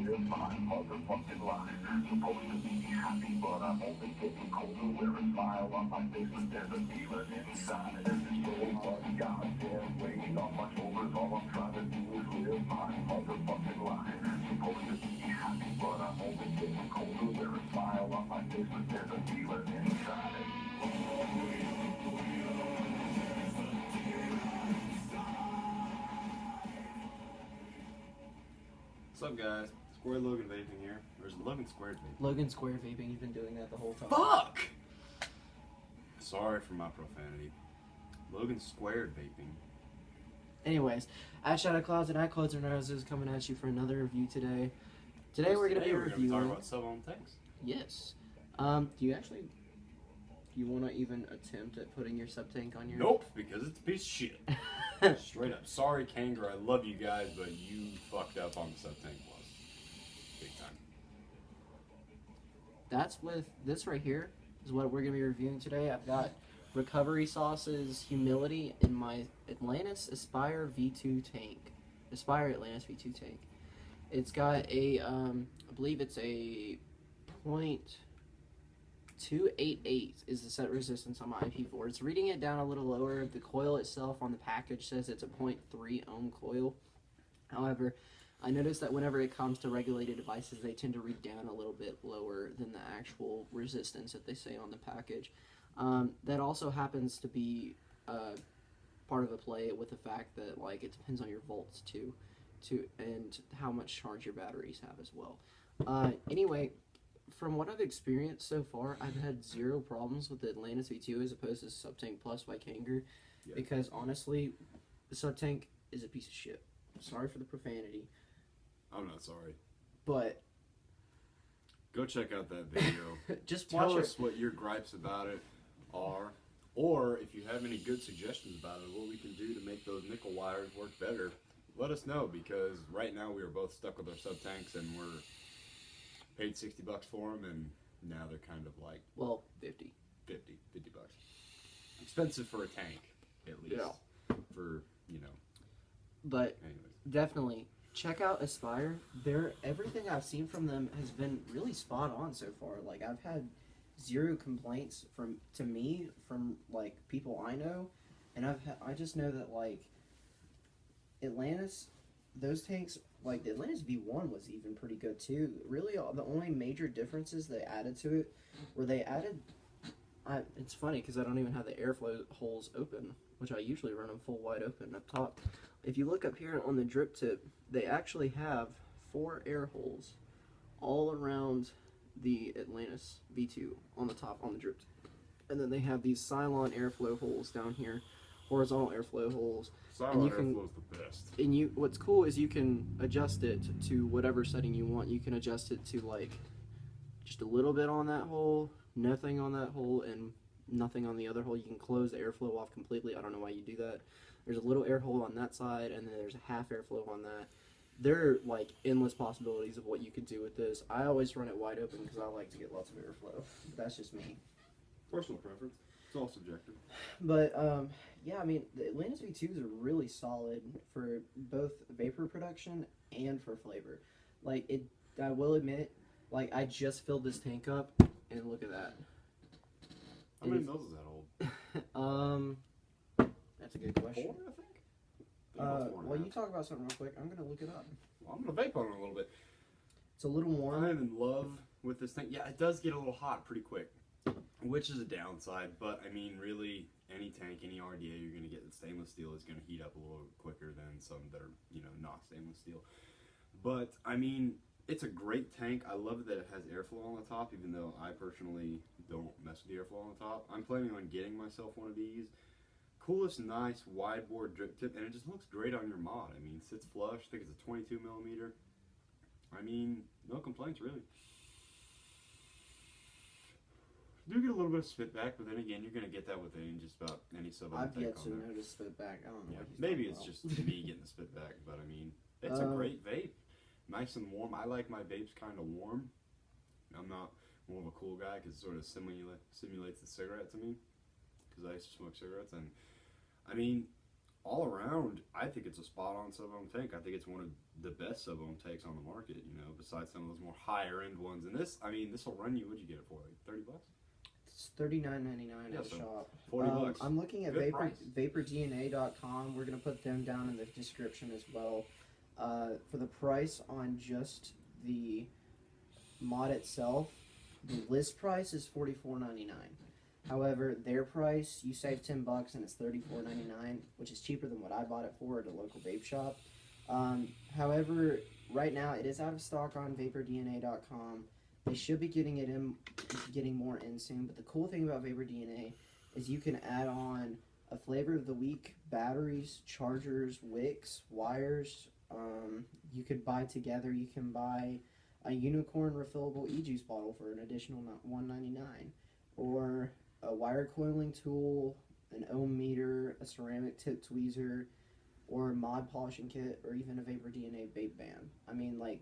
live my motherfucking life. Supposed to be happy, but I'm only getting colder. Wear a smile on my face, but there's a demon inside. There's so much goddamn weight on my shoulders. All I'm trying to do is live my motherfucking life. Supposed to be happy, but I'm only getting colder. Wear a smile on my face, but there's a demon inside. What's up, guys? Square Logan Vaping here. Or is it Logan Squared Vaping? Logan Square Vaping, you've been doing that the whole time. Fuck! Sorry for my profanity. Logan Squared Vaping. Anyways, at Shadow Clouds and at Clothes and Roses coming at you for another review today. Today we're going to be reviewing... talking about sub-ohm tanks. Yes. Do you want to even attempt at putting your sub-tank on your... Nope, because it's a piece of shit. Straight up. Sorry, Kanger, I love you guys, but you fucked up on the sub-tank plus. Big time. That's with this right here is what we're going to be reviewing today. I've got Recovery Sauce's Humility in my Atlantis Aspire V2 tank. Aspire Atlantis V2 tank. It's got a, I believe it's a .288 is the set resistance on my IP4. It's reading it down a little lower. The coil itself on the package says it's a .3 ohm coil. However, I noticed that whenever it comes to regulated devices, they tend to read down a little bit lower than the actual resistance that they say on the package. That also happens to be part of the play with the fact that like it depends on your volts too, and how much charge your batteries have as well. Anyway, from what I've experienced so far, I've had zero problems with the Atlantis V2 as opposed to Sub-Tank Plus by Kanger, because honestly, the Sub-Tank is a piece of shit. Sorry for the profanity. I'm not sorry. But go check out that video. Just watch Tell us what your gripes about it are, or if you have any good suggestions about it, what we can do to make those nickel wires work better. Let us know, because right now we are both stuck with our sub-tanks and we're paid $60 for them, and now they're kind of like... Well, 50 bucks. Expensive for a tank, at least. Yeah. For, you know... But, anyways. Definitely, check out Aspire. Everything I've seen from them has been really spot on so far. Like, I've had zero complaints from like, people I know, and I just know that, like, Atlantis, those tanks... Like, the Atlantis V1 was even pretty good, too. Really, the only major differences they added to it were they added... it's funny, because I don't even have the airflow holes open, which I usually run them full wide open up top. If you look up here on the drip tip, they actually have 4 air holes all around the Atlantis V2 on the top, on the drip tip. And then they have these Cylon airflow holes down here, horizontal airflow holes. Cylon airflow is the best. And what's cool is you can adjust it to whatever setting you want. You can adjust it to like just a little bit on that hole, nothing on that hole, and nothing on the other hole. You can close the airflow off completely. I don't know why you do that. There's a little air hole on that side, and then there's a half airflow on that. There are like endless possibilities of what you could do with this. I always run it wide open because I like to get lots of airflow. That's just me. Personal preference. It's all subjective. But, yeah, I mean, the Atlantis V2s are really solid for both vapor production and for flavor. Like, I will admit, like, I just filled this tank up, and look at that. How many mils is that old? That's a good question. 4, I think? Well, you talk about something real quick. I'm going to look it up. Well, I'm going to vape on it a little bit. It's a little warm. I'm in love with this thing. Yeah, it does get a little hot pretty quick, which is a downside, but I mean, really, any tank, any RDA you're going to get in stainless steel is going to heat up a little quicker than some that are, you know, not stainless steel. But, I mean, it's a great tank. I love that it has airflow on the top, even though I personally don't mess with the airflow on the top. I'm planning on getting myself one of these. Coolest, nice, wide bore drip tip, and it just looks great on your mod. I mean, sits flush. I think it's a 22 millimeter. I mean, no complaints, really. You do get a little bit of spit back, but then again, you're going to get that with just about any sub-ohm tank on there. I've yet to notice spit back. I don't know. Yeah, maybe it's just me getting the spit back, but I mean, it's a great vape. Nice and warm. I like my vapes kind of warm. I'm not more of a cool guy because it sort of simulates the cigarette to me, because I used to smoke cigarettes. And I mean, all around, I think it's a spot-on sub-ohm tank. I think it's one of the best sub-ohm takes on the market, you know, besides some of those more higher end ones. And this, I mean, this will run you, what'd you get it for, like $30? It's $39.99 Yeah, at the so shop. $40. I'm looking at Good price. vapordna.com. We're going to put them down in the description as well. For the price on just the mod itself, the list price is $44.99. However, their price, you save $10 and it's $34.99, which is cheaper than what I bought it for at a local vape shop. However, right now it is out of stock on vapordna.com. They should be getting more in soon. But the cool thing about VaporDNA is you can add on a flavor of the week, batteries, chargers, wicks, wires. You could buy together. You can buy a unicorn refillable e-juice bottle for an additional $1.99, or a wire coiling tool, an ohm meter, a ceramic tip tweezer, or a mod polishing kit, or even a VaporDNA vape band. I mean, like,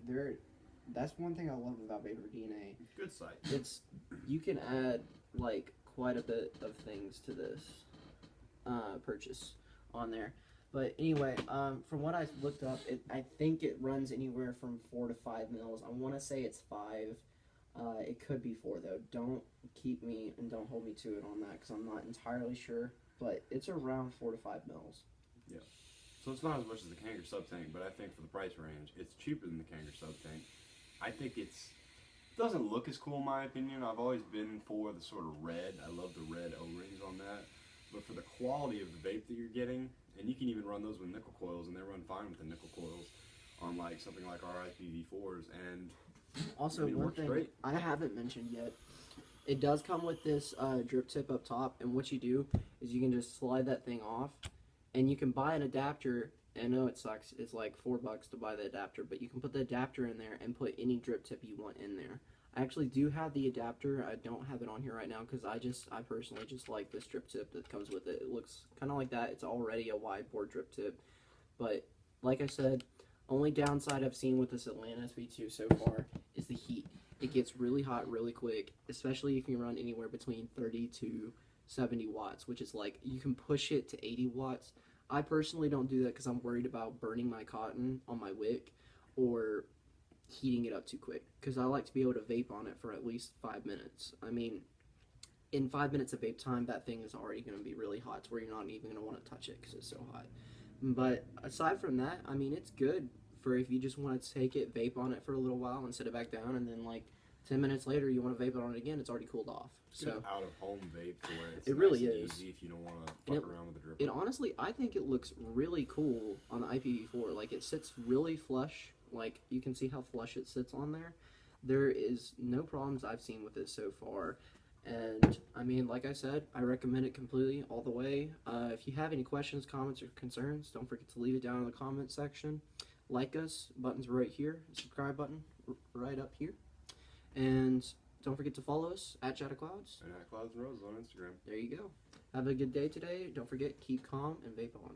that's one thing I love about VaporDNA. Good site. It's, you can add like quite a bit of things to this purchase on there. But anyway, from what I looked up, I think it runs anywhere from 4 to 5 mils. I want to say it's 5. It could be 4 though. Don't keep me and don't hold me to it on that because I'm not entirely sure. But it's around 4 to 5 mils. Yeah. So it's not as much as the Kanger sub tank, but I think for the price range, it's cheaper than the Kanger sub tank. I think it doesn't look as cool in my opinion. I've always been for the sort of red. I love the red O-rings on that. But for the quality of the vape that you're getting, and you can even run those with nickel coils, and they run fine with the nickel coils on like something like our IPv4s. And also, I mean, one thing great. I haven't mentioned yet, it does come with this drip tip up top, and what you do is you can just slide that thing off, and you can buy an adapter. I know it sucks. It's like $4 to buy the adapter, but you can put the adapter in there and put any drip tip you want in there. I actually do have the adapter. I don't have it on here right now because I personally just like this drip tip that comes with it. It looks kind of like that. It's already a wide bore drip tip, but like I said, only downside I've seen with this Atlantis V2 so far is the heat. It gets really hot really quick, especially if you run anywhere between 30 to 70 watts, which is like you can push it to 80 watts. I personally don't do that because I'm worried about burning my cotton on my wick or heating it up too quick, because I like to be able to vape on it for at least 5 minutes. I mean, in 5 minutes of vape time, that thing is already going to be really hot to where you're not even going to want to touch it because it's so hot. But aside from that, I mean, it's good for if you just want to take it, vape on it for a little while and set it back down, and then like 10 minutes later you want to vape on it again, it's already cooled off. So out of home vape to where it's it really nice and is easy if you don't want to fuck around with the drip. It honestly, I think it looks really cool on the IPv4. Like, it sits really flush. Like, you can see how flush it sits on there. There is no problems I've seen with it so far. And, I mean, like I said, I recommend it completely all the way. If you have any questions, comments, or concerns, don't forget to leave it down in the comment section. Like us, button's right here. Subscribe button right up here. And don't forget to follow us at Shadow Clouds. And at Clouds and Roses on Instagram. There you go. Have a good day today. Don't forget, keep calm and vape on.